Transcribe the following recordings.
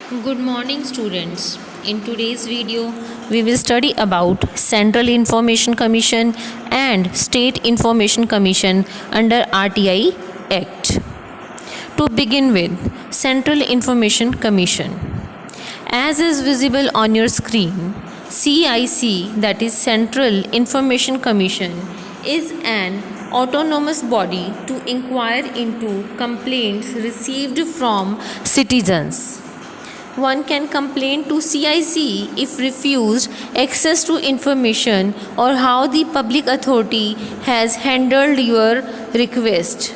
Good morning students. In today's video, we will study about Central Information Commission and State Information Commission under RTI Act. To begin with, Central Information Commission. As is visible on your screen, CIC, that is Central Information Commission, is an autonomous body to inquire into complaints received from citizens. One can complain to CIC if refused access to information or how the public authority has handled your request.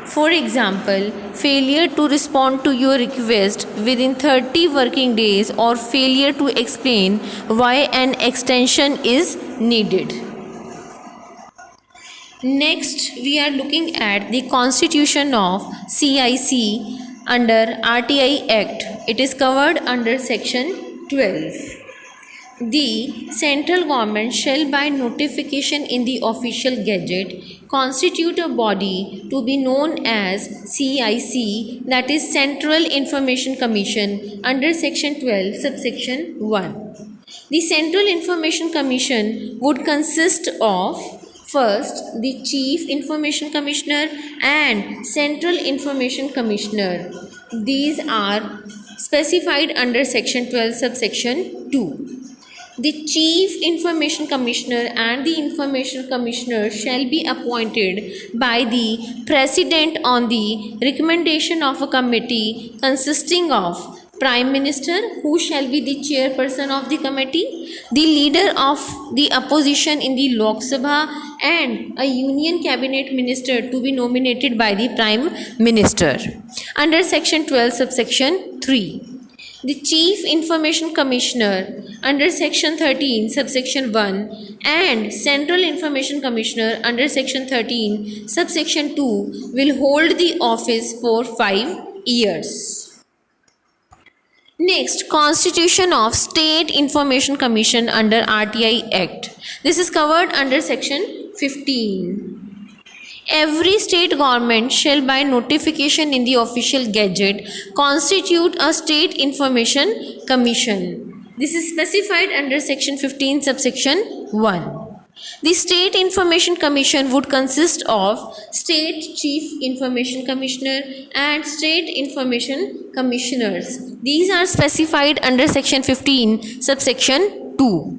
For example, failure to respond to your request within 30 working days or failure to explain why an extension is needed. Next, we are looking at the constitution of CIC under RTI Act. It is covered under section 12. The central government shall by notification in the official gazette constitute a body to be known as CIC, that is Central Information Commission, under section 12 subsection 1. The Central Information Commission would consist of first, the Chief Information Commissioner and Central Information Commissioner. These are specified under section 12 subsection 2. The Chief Information Commissioner and the Information Commissioner shall be appointed by the President on the recommendation of a committee consisting of Prime Minister, who shall be the chairperson of the committee, the leader of the opposition in the Lok Sabha, and a Union Cabinet Minister to be nominated by the Prime Minister. Under section 12 subsection 3. The Chief Information Commissioner under section 13 subsection 1 and Central Information Commissioner under section 13 subsection 2 will hold the office for 5 years. Next, Constitution of State Information Commission under RTI Act. This is covered under section 15. Every state government shall by notification in the official gazette constitute a State Information Commission. This is specified under section 15 subsection 1. The State Information Commission would consist of State Chief Information Commissioner and State Information Commissioners. These are specified under section 15 subsection 2.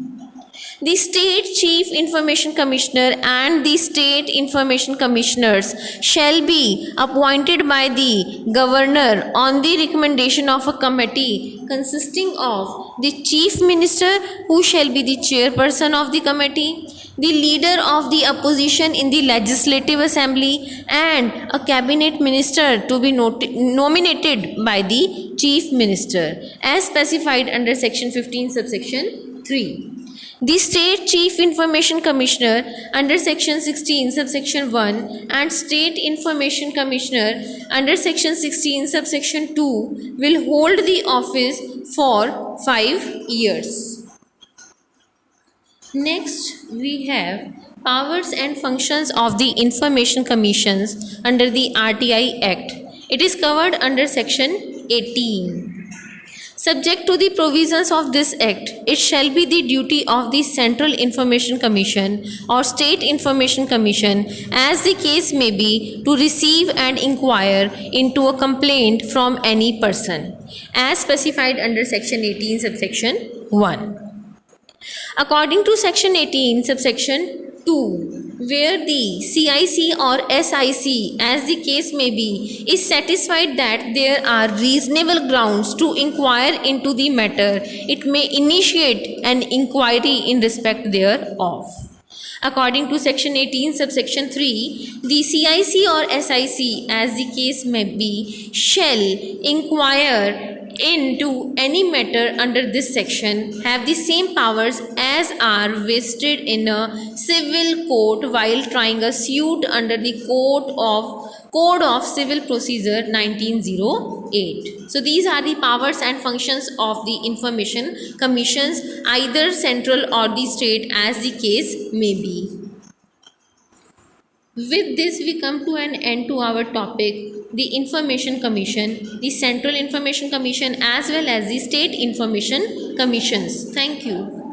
The State Chief Information Commissioner and the State Information Commissioners shall be appointed by the Governor on the recommendation of a committee consisting of the Chief Minister, who shall be the chairperson of the committee, the leader of the opposition in the Legislative Assembly, and a Cabinet Minister to be nominated by the Chief Minister, as specified under section 15 subsection 3. The State Chief Information Commissioner under section 16 subsection 1 and State Information Commissioner under section 16 subsection 2 will hold the office for 5 years. Next, we have powers and functions of the Information Commissions under the RTI Act. It is covered under section 18. Subject to the provisions of this Act, it shall be the duty of the Central Information Commission or State Information Commission, as the case may be, to receive and inquire into a complaint from any person, as specified under section 18 subsection 1. According to section 18 subsection 2, where the CIC or SIC, as the case may be, is satisfied that there are reasonable grounds to inquire into the matter, it may initiate an inquiry in respect thereof. According to section 18 subsection 3, the CIC or SIC, as the case may be, shall inquire into any matter under this section, have the same powers as are vested in a civil court while trying a suit under the Code of Civil Procedure 1908. So these are the powers and functions of the Information Commissions, either central or the state, as the case may be. With this, we come to an end to our topic the Information Commission, the Central Information Commission as well as the State Information Commissions. Thank you.